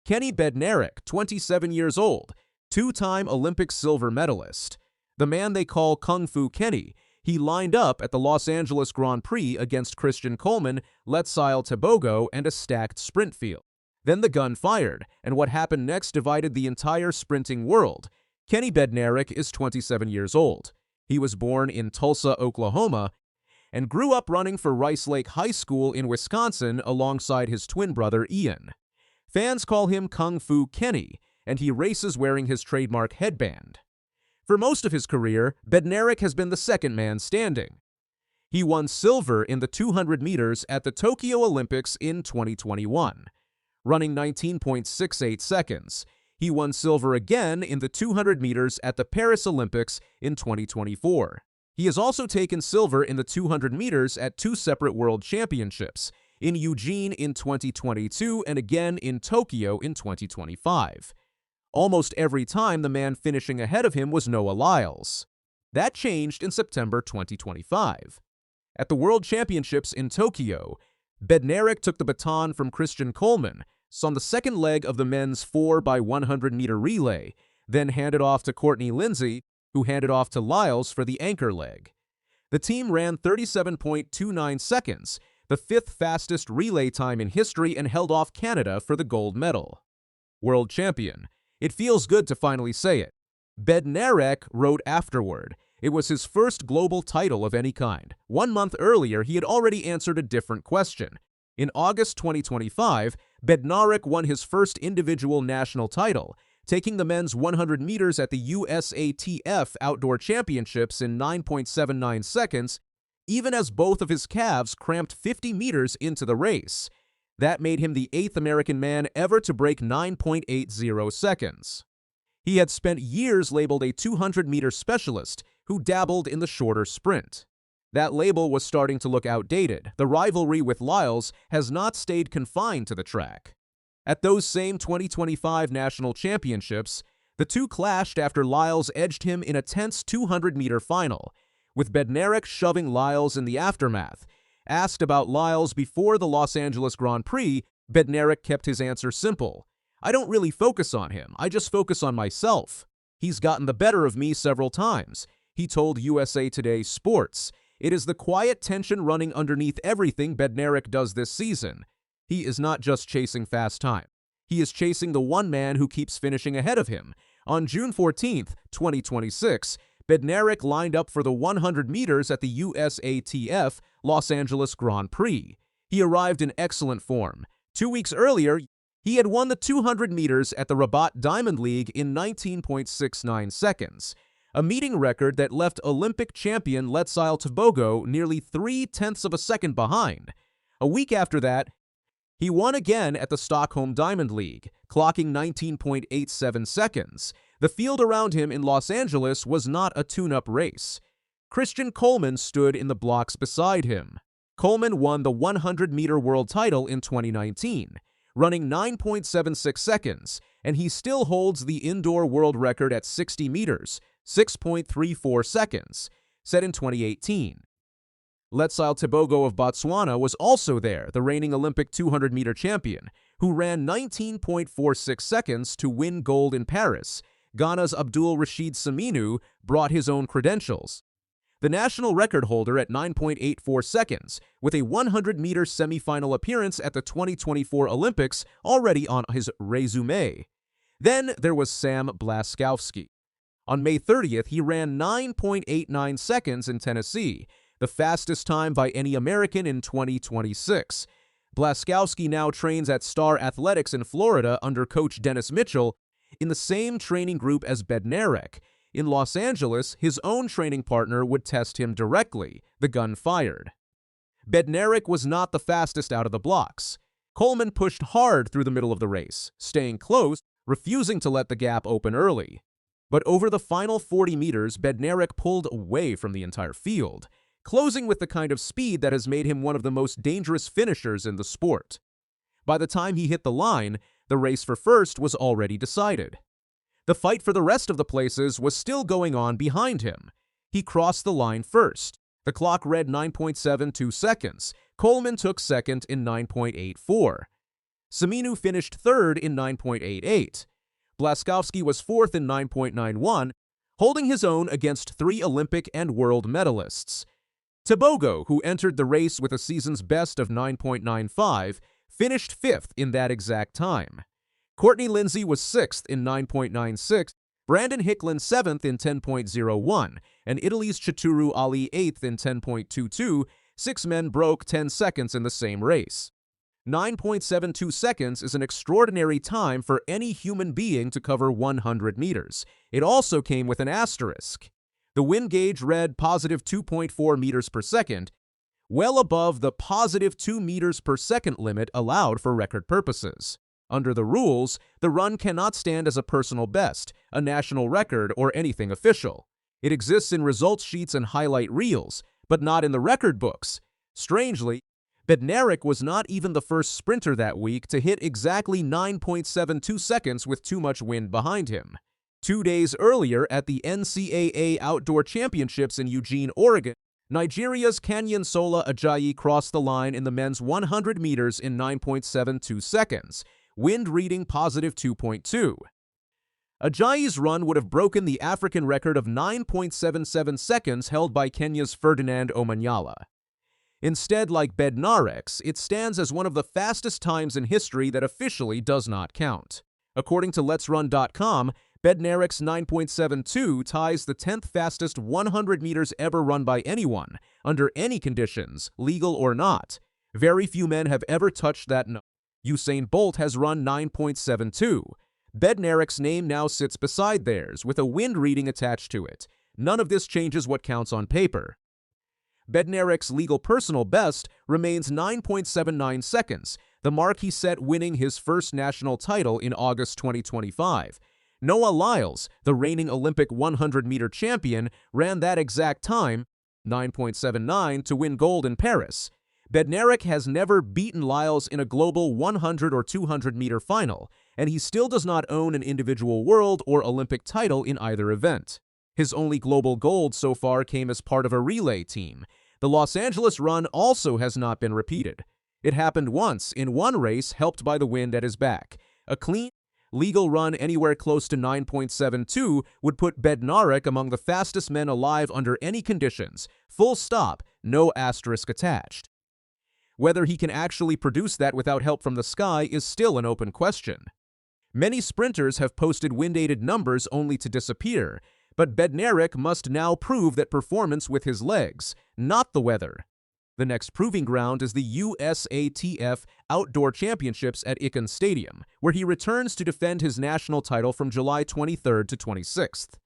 Kenny Bednarek, 27 years old, two-time Olympic silver medalist. The man they call Kung Fu Kenny, he lined up at the Los Angeles Grand Prix against Christian Coleman, Letsile Tebogo, and a stacked sprint field. Then the gun fired, and what happened next divided the entire sprinting world. Kenny Bednarek is 27 years old. He was born in Tulsa, Oklahoma, and grew up running for Rice Lake High School in Wisconsin alongside his twin brother Ian. Fans call him Kung Fu Kenny, and he races wearing his trademark headband. For most of his career, Bednarek has been the second man standing. He won silver in the 200 meters at the Tokyo Olympics in 2021, running 19.68 seconds. He won silver again in the 200 meters at the Paris Olympics in 2024. He has also taken silver in the 200 meters at two separate world championships, in Eugene in 2022 and again in Tokyo in 2025. Almost every time the man finishing ahead of him was Noah Lyles. That changed in September 2025. At the World Championships in Tokyo, Bednarek took the baton from Christian Coleman on the second leg of the men's 4x100-meter relay, then handed off to Courtney Lindsay, who handed off to Lyles for the anchor leg. The team ran 37.29 seconds, the fifth fastest relay time in history, and held off Canada for the gold medal. World champion. It feels good to finally say it. Bednarek wrote afterward, it was his first global title of any kind. 1 month earlier, he had already answered a different question. In August 2025, Bednarek won his first individual national title, taking the men's 100 meters at the USATF Outdoor Championships in 9.79 seconds, even as both of his calves cramped 50 meters into the race. That made him the 8th American man ever to break 9.80 seconds. He had spent years labeled a 200-meter specialist who dabbled in the shorter sprint. That label was starting to look outdated. The rivalry with Lyles has not stayed confined to the track. At those same 2025 national championships, the two clashed after Lyles edged him in a tense 200-meter final, with Bednarek shoving Lyles in the aftermath. Asked about Lyles before the Los Angeles Grand Prix, Bednarek kept his answer simple. I don't really focus on him, I just focus on myself. He's gotten the better of me several times, he told USA Today Sports. It is the quiet tension running underneath everything Bednarek does this season. He is not just chasing fast time. He is chasing the one man who keeps finishing ahead of him. On June 14, 2026, Bednarek lined up for the 100 meters at the USATF Los Angeles Grand Prix. He arrived in excellent form. 2 weeks earlier, he had won the 200 meters at the Rabat Diamond League in 19.69 seconds, a meeting record that left Olympic champion Letsile Tebogo nearly 0.3 of a second behind. A week after that, he won again at the Stockholm Diamond League, clocking 19.87 seconds. The field around him in Los Angeles was not a tune-up race. Christian Coleman stood in the blocks beside him. Coleman won the 100-meter world title in 2019, running 9.76 seconds, and he still holds the indoor world record at 60 meters, 6.34 seconds, set in 2018. Letsile Tebogo of Botswana was also there, the reigning Olympic 200-meter champion, who ran 19.46 seconds to win gold in Paris. Ghana's Abdul Rashid Saminu brought his own credentials. The national record holder at 9.84 seconds, with a 100-meter semifinal appearance at the 2024 Olympics already on his resume. Then there was Sam Blaskowski. On May 30th, he ran 9.89 seconds in Tennessee, the fastest time by any American in 2026. Blaskowski now trains at Star Athletics in Florida under coach Dennis Mitchell, in the same training group as Bednarek. In Los Angeles, his own training partner would test him directly. The gun fired. Bednarek was not the fastest out of the blocks. Coleman pushed hard through the middle of the race, staying close, refusing to let the gap open early. But over the final 40 meters, Bednarek pulled away from the entire field, closing with the kind of speed that has made him one of the most dangerous finishers in the sport. By the time he hit the line, the race for first was already decided. The fight for the rest of the places was still going on behind him. He crossed the line first. The clock read 9.72 seconds. Coleman took second in 9.84. Seminu finished third in 9.88. Blaskowski was fourth in 9.91, holding his own against 3 Olympic and world medalists. Tebogo, who entered the race with a season's best of 9.95, finished fifth in that exact time. Courtney Lindsay was sixth in 9.96, Brandon Hicklin seventh in 10.01, and Italy's Chituru Ali eighth in 10.22. 6 men broke 10 seconds in the same race. 9.72 seconds is an extraordinary time for any human being to cover 100 meters. It also came with an asterisk. The wind gauge read positive 2.4 meters per second, well above the positive 2 meters per second limit allowed for record purposes. Under the rules, the run cannot stand as a personal best, a national record, or anything official. It exists in results sheets and highlight reels, but not in the record books. Strangely, Bednarek was not even the first sprinter that week to hit exactly 9.72 seconds with too much wind behind him. 2 days earlier at the NCAA Outdoor Championships in Eugene, Oregon, Nigeria's Kanyansola Ajayi crossed the line in the men's 100 meters in 9.72 seconds, wind reading positive 2.2. Ajayi's run would have broken the African record of 9.77 seconds held by Kenya's Ferdinand Omanyala. Instead, like Bednarek's, it stands as one of the fastest times in history that officially does not count. According to LetsRun.com, Bednarek's 9.72 ties the 10th fastest 100 meters ever run by anyone, under any conditions, legal or not. Very few men have ever touched that number. Usain Bolt has run 9.72. Bednarek's name now sits beside theirs, with a wind reading attached to it. None of this changes what counts on paper. Bednarek's legal personal best remains 9.79 seconds, the mark he set winning his first national title in August 2025. Noah Lyles, the reigning Olympic 100-meter champion, ran that exact time, 9.79, to win gold in Paris. Bednarek has never beaten Lyles in a global 100 or 200-meter final, and he still does not own an individual world or Olympic title in either event. His only global gold so far came as part of a relay team. The Los Angeles run also has not been repeated. It happened once in one race helped by the wind at his back. A clean, legal run anywhere close to 9.72 would put Bednarek among the fastest men alive under any conditions. Full stop, no asterisk attached. Whether he can actually produce that without help from the sky is still an open question. Many sprinters have posted wind-aided numbers only to disappear, but Bednarek must now prove that performance with his legs, not the weather. The next proving ground is the USATF Outdoor Championships at Icon Stadium, where he returns to defend his national title from July 23rd to 26th.